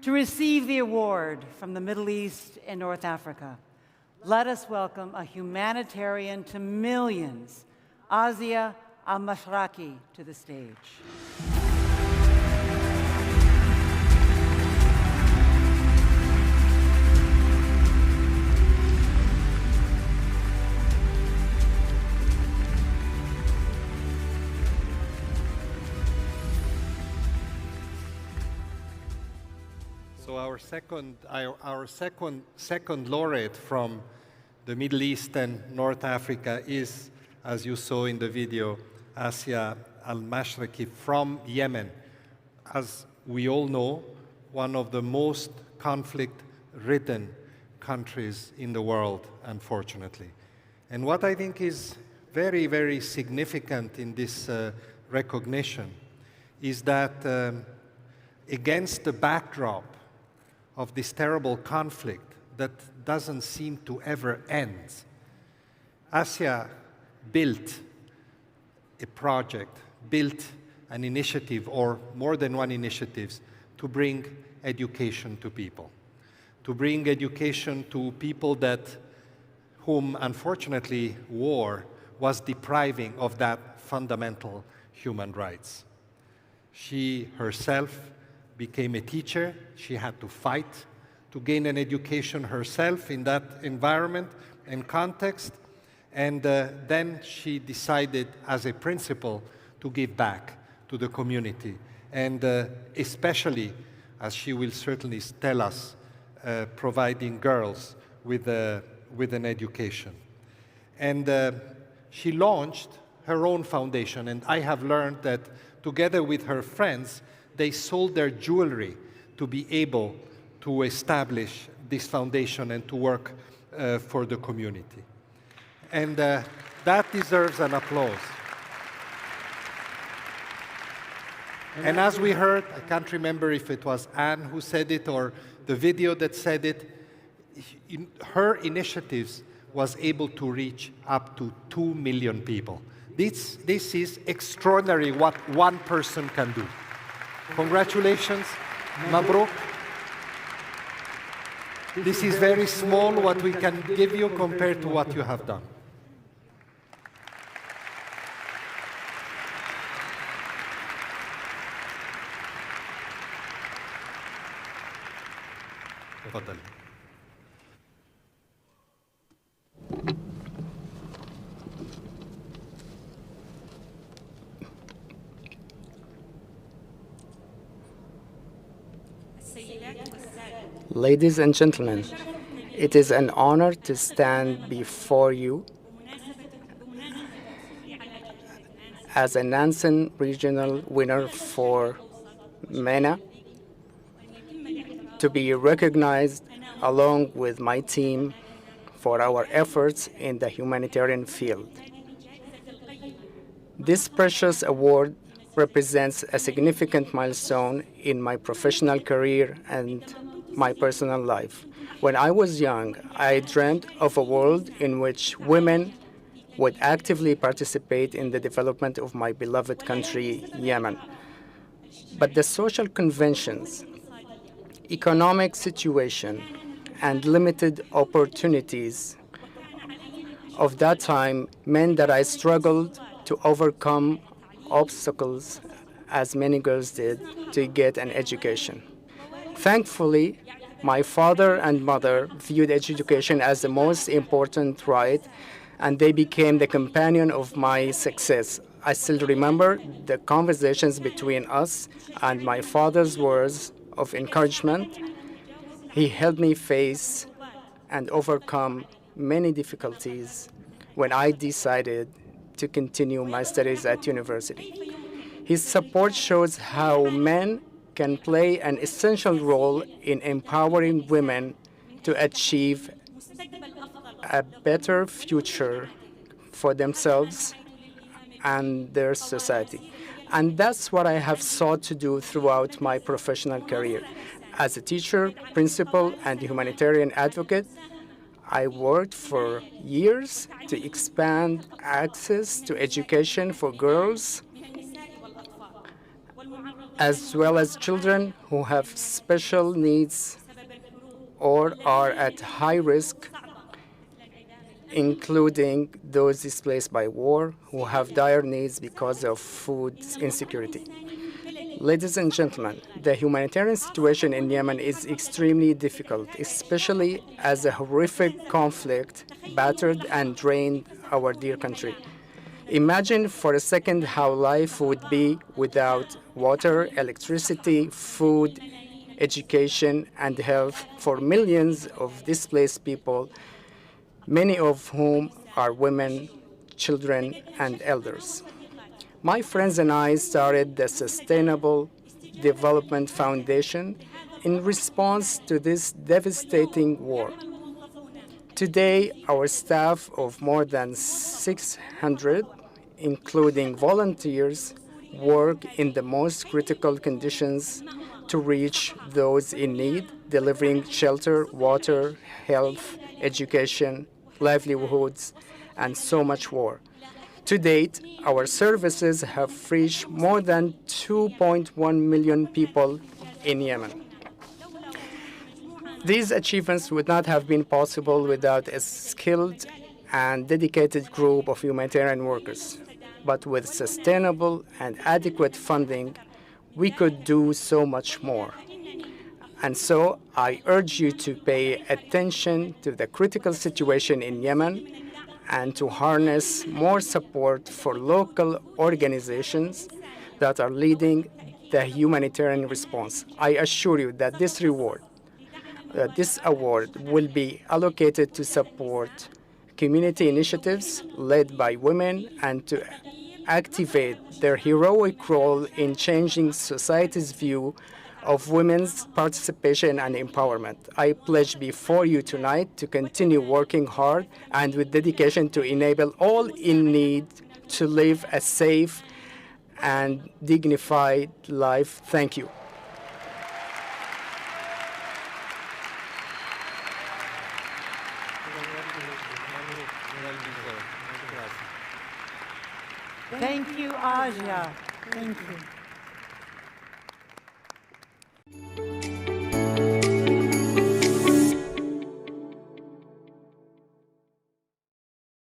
To receive the award from the Middle East and North Africa, let us welcome a humanitarian to millions, Asya Almashreqi, to the stage. So our second laureate from the Middle East and North Africa is, as you saw in the video, Asya Almashreqi from Yemen. As we all know, one of the most conflict-ridden countries in the world, unfortunately. And what I think is very, very significant in this recognition is that against the backdrop of this terrible conflict that doesn't seem to ever end, Asya built a project, built an initiative, or more than one initiatives, to bring education to people. To bring education to people whom, unfortunately, war was depriving of that fundamental human rights. She herself became a teacher. She had to fight to gain an education herself in that environment and context. And then she decided, as a principle, to give back to the community. And especially, as she will certainly tell us, providing girls with an education. And she launched her own foundation. And I have learned that together with her friends, they sold their jewelry to be able to establish this foundation and to work for the community. And that deserves an applause. And as we heard, I can't remember if it was Anne who said it or the video that said it, her initiatives was able to reach up to 2 million people. This is extraordinary what one person can do. Congratulations, Mabruk. This is very small what we can give you compared to what you have done. تفضل. Ladies and gentlemen, it is an honor to stand before you as a Nansen regional winner for MENA, to be recognized along with my team for our efforts in the humanitarian field. This precious award represents a significant milestone in my professional career and my personal life. When I was young, I dreamt of a world in which women would actively participate in the development of my beloved country, Yemen. But the social conventions, economic situation, and limited opportunities of that time meant that I struggled to overcome obstacles, as many girls did, to get an education. Thankfully, my father and mother viewed education as the most important right, and they became the companion of my success. I still remember the conversations between us and my father's words of encouragement. He helped me face and overcome many difficulties when I decided to continue my studies at university. His support shows how men can play an essential role in empowering women to achieve a better future for themselves and their society. And that's what I have sought to do throughout my professional career. As a teacher, principal, and humanitarian advocate, I worked for years to expand access to education for girls as well as children who have special needs or are at high risk, including those displaced by war who have dire needs because of food insecurity. Ladies and gentlemen, the humanitarian situation in Yemen is extremely difficult, especially as a horrific conflict battered and drained our dear country. Imagine for a second how life would be without water, electricity, food, education, and health for millions of displaced people, many of whom are women, children, and elders. My friends and I started the Sustainable Development Foundation in response to this devastating war. Today, our staff of more than 600, including volunteers, work in the most critical conditions to reach those in need, delivering shelter, water, health, education, livelihoods, and so much more. To date, our services have reached more than 2.1 million people in Yemen. These achievements would not have been possible without a skilled and dedicated group of humanitarian workers. But with sustainable and adequate funding, we could do so much more. And so I urge you to pay attention to the critical situation in Yemen and to harness more support for local organizations that are leading the humanitarian response. I assure you that this award will be allocated to support community initiatives led by women and to activate their heroic role in changing society's view of women's participation and empowerment. I pledge before you tonight to continue working hard and with dedication to enable all in need to live a safe and dignified life. Thank you. Thank you, Asia. Thank you.